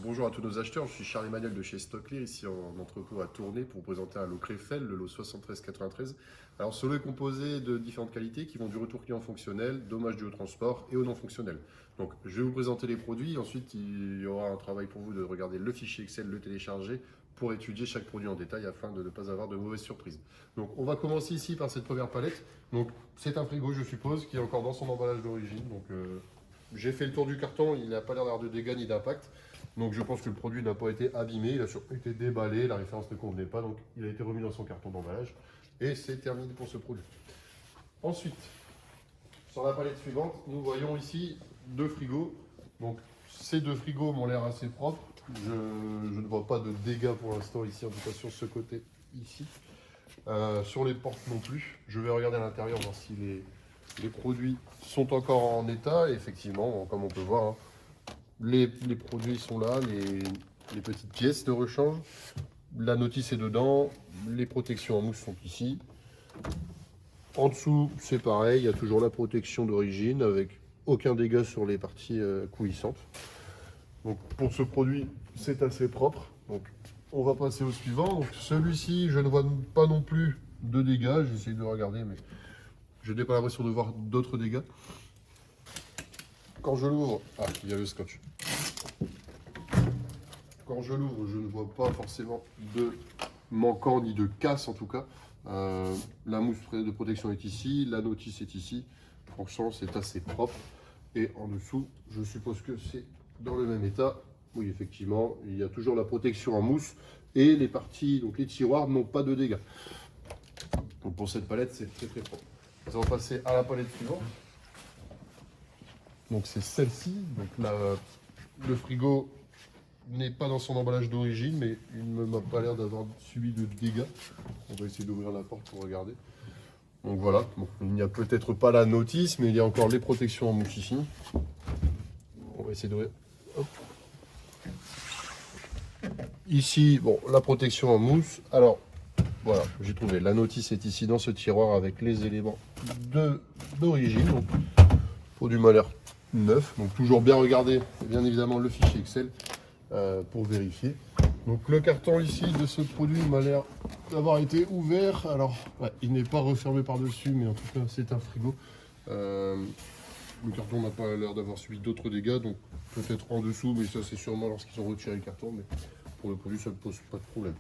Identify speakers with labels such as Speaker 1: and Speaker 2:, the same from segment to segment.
Speaker 1: Bonjour à tous nos acheteurs, je suis Charles Emmanuel de chez Stocklear, ici en entrepôt à Tournai pour vous présenter un lot Krefeld, le lot 7393. Alors ce lot est composé de différentes qualités qui vont du retour client fonctionnel, dommage dû au transport et au non fonctionnel. Donc je vais vous présenter les produits, ensuite il y aura un travail pour vous de regarder le fichier Excel, le télécharger pour étudier chaque produit en détail afin de ne pas avoir de mauvaises surprises. Donc on va commencer ici par cette première palette. Donc c'est un frigo je suppose qui est encore dans son emballage d'origine. Donc j'ai fait le tour du carton, il n'a pas l'air d'avoir de dégâts ni d'impact. Donc je pense que le produit n'a pas été abîmé, il a surtout été déballé, la référence ne convenait pas, donc il a été remis dans son carton d'emballage. Et c'est terminé pour ce produit. Ensuite, sur la palette suivante, nous voyons ici deux frigos. Donc ces deux frigos m'ont l'air assez propres. Je ne vois pas de dégâts pour l'instant ici, en tout cas sur ce côté ici. Sur les portes non plus. Je vais regarder à l'intérieur, voir si les produits sont encore en état. Et effectivement, comme on peut voir, hein, les produits sont là, les petites pièces de rechange. La notice est dedans, les protections en mousse sont ici. En dessous, c'est pareil, il y a toujours la protection d'origine avec aucun dégât sur les parties coulissantes. Donc pour ce produit, c'est assez propre. Donc on va passer au suivant. Donc celui-ci, je ne vois pas non plus de dégâts. J'essaie de regarder, mais je n'ai pas l'impression de voir d'autres dégâts. Quand je l'ouvre, ah, il y a le scotch. Quand je l'ouvre, je ne vois pas forcément de manquant ni de casse en tout cas. La mousse de protection est ici, la notice est ici. Franchement, c'est assez propre. Et en dessous, je suppose que c'est dans le même état. Oui, effectivement, il y a toujours la protection en mousse et les parties, donc les tiroirs n'ont pas de dégâts. Donc pour cette palette, c'est très très propre. Nous allons passer à la palette suivante. Donc c'est celle-ci. Donc le frigo n'est pas dans son emballage d'origine, mais il ne m'a pas l'air d'avoir subi de dégâts. On va essayer d'ouvrir la porte pour regarder. Donc voilà, bon, il n'y a peut-être pas la notice, mais il y a encore les protections en mousse ici. On va essayer d'ouvrir. Ici, bon, la protection en mousse. Alors, voilà, j'ai trouvé. La notice est ici dans ce tiroir avec les éléments d'origine. Donc, produit m'a l'air neuf. Donc, toujours bien regarder, bien évidemment, le fichier Excel. Pour vérifier. Donc le carton ici de ce produit m'a l'air d'avoir été ouvert. Alors ouais, il n'est pas refermé par dessus, mais en tout cas c'est un frigo. Le carton n'a pas l'air d'avoir subi d'autres dégâts, donc peut-être en dessous, mais ça c'est sûrement lorsqu'ils ont retiré le carton, mais pour le produit ça ne pose pas de problème.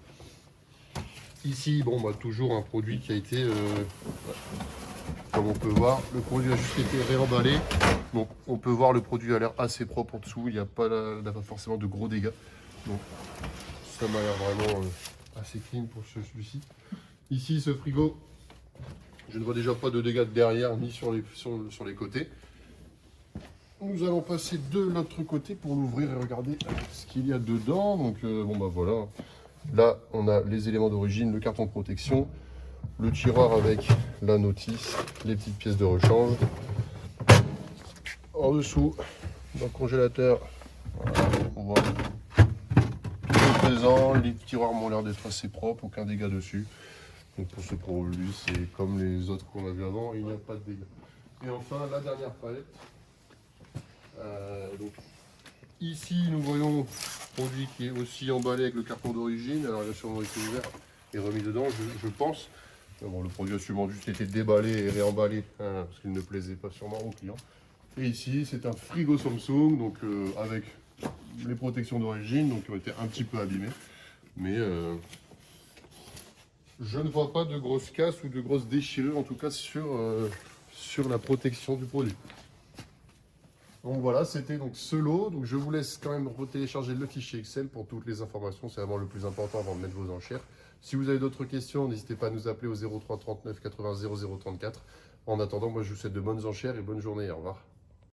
Speaker 1: Ici, bon bah toujours un produit qui a été comme on peut voir, le produit a juste été réemballé. Donc on peut voir le produit a l'air assez propre en dessous, il n'y a pas forcément de gros dégâts. Donc ça m'a l'air vraiment assez clean pour celui-ci. Ici ce frigo, je ne vois déjà pas de dégâts de derrière ni sur les côtés. Nous allons passer de l'autre côté pour l'ouvrir et regarder ce qu'il y a dedans. Donc bon bah voilà. Là on a les éléments d'origine, le carton de protection, le tiroir avec la notice, les petites pièces de rechange. En dessous, dans le congélateur, voilà, on voit tout est présent. Les tiroirs m'ont l'air d'être assez propres, aucun dégât dessus. Donc pour ce produit, c'est comme les autres qu'on a vu avant, il n'y a pas de dégâts. Et enfin, la dernière palette. Donc, ici, nous voyons un produit qui est aussi emballé avec le carton d'origine. Alors, il a sûrement été ouvert et remis dedans, je pense. Bon, le produit a sûrement juste été déballé et réemballé parce qu'il ne plaisait pas sûrement aux clients. Et ici, c'est un frigo Samsung, donc avec les protections d'origine, donc qui ont été un petit peu abîmées. Mais je ne vois pas de grosses casses ou de grosses déchirures, en tout cas sur la protection du produit. Donc voilà, c'était donc ce lot. Donc je vous laisse quand même retélécharger le fichier Excel pour toutes les informations. C'est vraiment le plus important avant de mettre vos enchères. Si vous avez d'autres questions, n'hésitez pas à nous appeler au 03 39 80 00 34. En attendant, moi je vous souhaite de bonnes enchères et bonne journée. Au revoir.